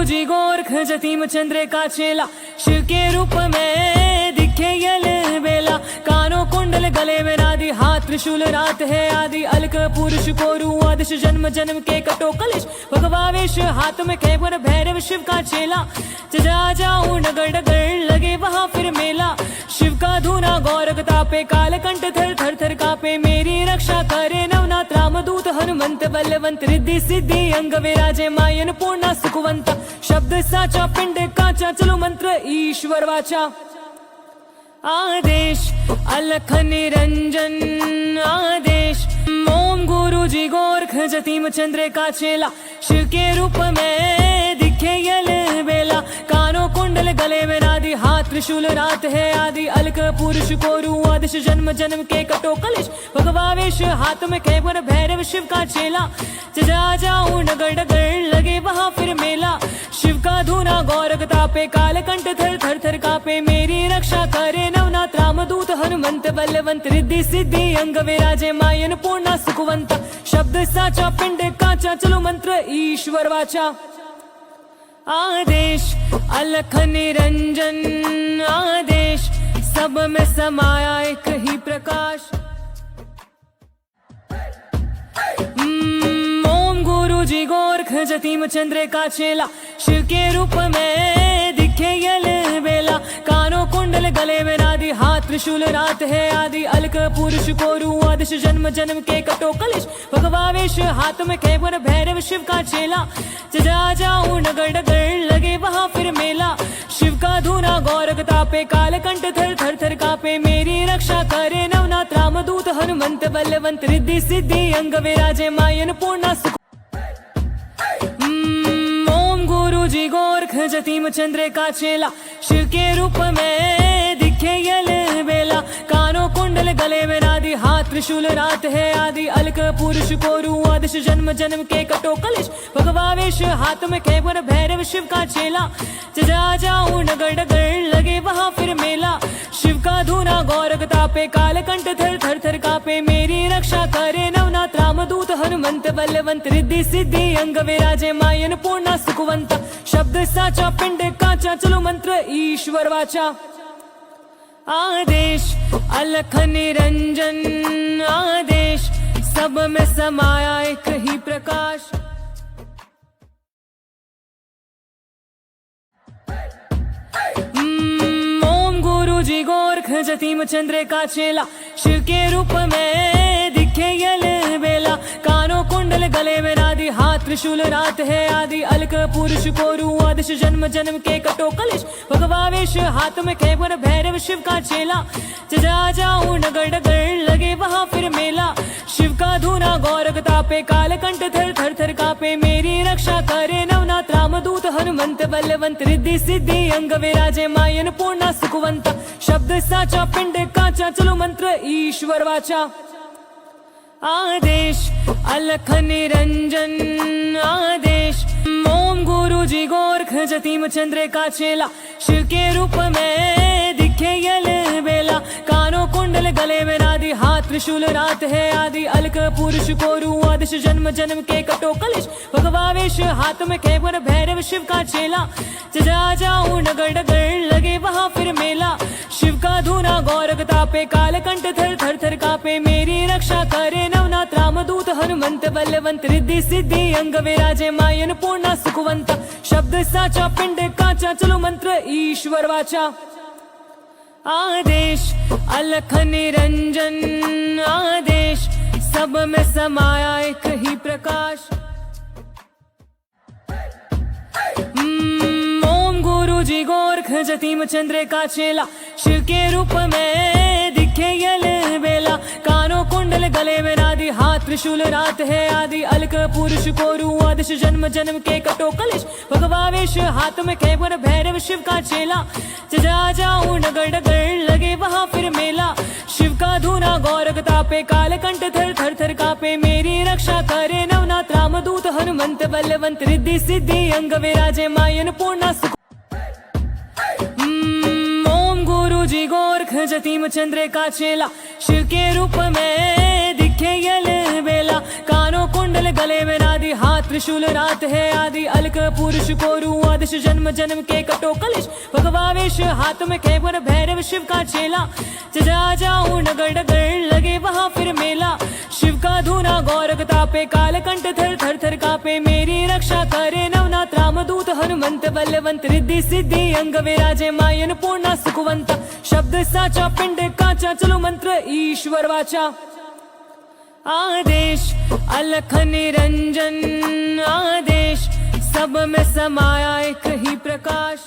जी गोरख जतीम चंद्र का चेला, शिव के रूप में दिखे यल बेला। कानों कुंडल गले में नादी, हाथ त्रिशूल रात है आदि। अलक पुरुष कोरु आदिश, जन्म जन्म के कटो कलिश। भगवावेश हाथ में खैबर, भैरव शिव का चेला। जा जाऊं नगर डगर, लगे वहां फिर मेला। शिव का धूना गौरग तापे, कालकंठ थर थर थर कापे। मेरी रक्षा करे नवनाथ रामदूत, हनुमंत बलवंत। रिद्धि सिद्धि अंग विराजे, मायन पूर्णा सुखवंता। शब्द साचा पिंड काचा, चलो मंत्र ईश्वर वाचा। आदेश अलख निरंजन आदेश। ओम गुरु जी गोरख जतीम चंद्र का चेला, शिव के रूप में दिखे यल बेला। कानों कुंडल गले में नादी, हाथ त्रिशूल रात है आदि। अलक पुरुष कोरु आदिश, जन्म जन्म के कटो कलिश। भगवावेश हाथ में खैबर, भैरव शिव का चेला। जा जाऊं नगर डगर, लगे वहां फिर मेला। शिव का धूना गौरग तापे, कालकंठ थर थर थर कापे। मेरी रक्षा करे नवनाथ रामदूत, हनुमंत बलवंत। रिद्धि सिद्धि अंग विराजे, मायन पूर्णा सुखवंता। शब्द साचा पिंड काचा, चलो मंत्र ईश्वर वाचा। आदेश अलख निरंजन आदेश। सब में समाया एक ही प्रकाश। ओम गुरु जी गोरख जतीम चंद्र का चेला, शिव के रूप में दिखे यल बेला। कानों कुंडल गले में नादी, हाथ त्रिशूल रात है आदि। अलक पुरुष कोरु आदिश, जन्म जन्म के कटो कलिश। भगवावेश हाथ में खैबर, भैरव शिव का चेला। जा जाऊं नगर डगर, लगे वहां फिर मेला। शिव का धूना गौरग तापे, कालकंठ थर थर थर कापे। मेरी रक्षा करे नवनाथ रामदूत, हनुमंत बलवंत। रिद्धि सिद्धि अंग विराजे, मायन पूर्णा सुख। ओम गुरु जी गोरख जतीम चंद्र का चेला, शिव के रूप में दिखे यल बेला। कानों कुंडल गले में नादी, हाथ त्रिशूल रात है आदि। अलक पुरुष कोरु आदिश, जन्म जन्म के कटो कलिश। भगवावेश हाथ में खैबर, भैरव शिव का चेला। जा जाऊं नगर डगर, लगे वहां फिर मेला। शिव का धूना गौरग तापे, कालकंठ थर थर थर कापे। मेरी रक्षा करे नवनाथ रामदूत, हनुमंत बलवंत। रिद्धि सिद्धि अंग विराजे, मायन पूर्णा सुखवंता। शब्द साचा पिंड काचा, चलो मंत्र ईश्वर वाचा। आदेश अलख निरंजन आदेश। सब में समाया एक ही प्रकाश। ओम गुरु जी गोरख जतीम चंद्र का चेला, शिव के रूप में दिखे यल बेला। कानों कुंडल गले में नादी, हाथ त्रिशूल रात है आदि। अलक पुरुष कोरु आदिश, जन्म जन्म के कटो कलिश। भगवावेश हाथ में खैबर, भैरव शिव का चेला। जा जाऊं नगर डगर, लगे वहां फिर मेला। शिव का धूना गौरग तापे, कालकंठ थर थर थर कापे। मेरी रक्षा करे नवनाथ रामदूत, हनुमंत बलवंत। रिद्धि सिद्धि अंग विराजे, मायन पूर्णा सुखवंता। शब्द साचा पिंड काचा, चलो मंत्र ईश्वर वाचा। आदेश अलख निरंजन आदेश। ओम गुरु जी गोरख जतीम चंद्र का चेला, शिव के रूप में दिखे यल बेला। कानों कुंडल गले में नादी, हाथ त्रिशूल रात है आदि। अलक पुरुष कोरु आदिश, जन्म जन्म के कटो कलिश। भगवावेश हाथ में खैबर, भैरव शिव का चेला। जा जाऊं नगर डगर, लगे वहां फिर मेला। शिव का धूना गौरग तापे, कालकंठ थर थर थर कापे। मेरी रक्षा करे नवनाथ रामदूत, हनुमंत बलवंत। रिद्धि सिद्धि अंग विराजे, मायन पूर्णा सुखवंता। शब्द साचा पिंड काचा, चलो मंत्र ईश्वर वाचा। आदेश अलख निरंजन आदेश। सब में समाया एक ही प्रकाश। ओम गुरु जी गोरख जतीम चंद्र का चेला, शिव के रूप में दिखे यल बेला। कानों कुंडल गले में नादी, हाथ त्रिशूल रात है आदि। अलक पुरुष कोरु आदिश, जन्म जन्म के कटो कलिश। भगवावेश हाथ में खैबर, भैरव शिव का चेला। जा जाऊं नगर डगर, लगे वहां फिर मेला। शिव का धूना गौरग तापे, कालकंठ थर थर थर कापे। मेरी रक्षा करे नवनाथ रामदूत, हनुमंत बलवंत। रिद्धि सिद्धि अंग विराजे, मायन पूर्णा सुख। ओम गुरु जी गोरख जतीम चंद्र का चेला, शिव के रूप में दिखे यल बेला। कानों कुंडल गले में नादी, हाथ त्रिशूल रात है आदि, अलक पुरुष कोरु आदिश, जन्म जन्म के कटो कलिश, भगवावेश हाथ में खैबर, भैरव शिव का चेला, जा जाऊं नगर डगर लगे वहां फिर मेला, शिव का धूना गौरग तापे, कालकंठ थर थर थर कापे, मेरी रक्षा करे नवनाथ रामदूत हनुमंत, बलवंत रिद्धि सिद्धि अंग विराजे, मायन पूर्णा सुखवंत, शब्द साचा पिंड काचा, चलो मंत्र ईश्वर वाचा, आदेश अलख निरंजन आदेश, सब में समाया एक ही प्रकाश।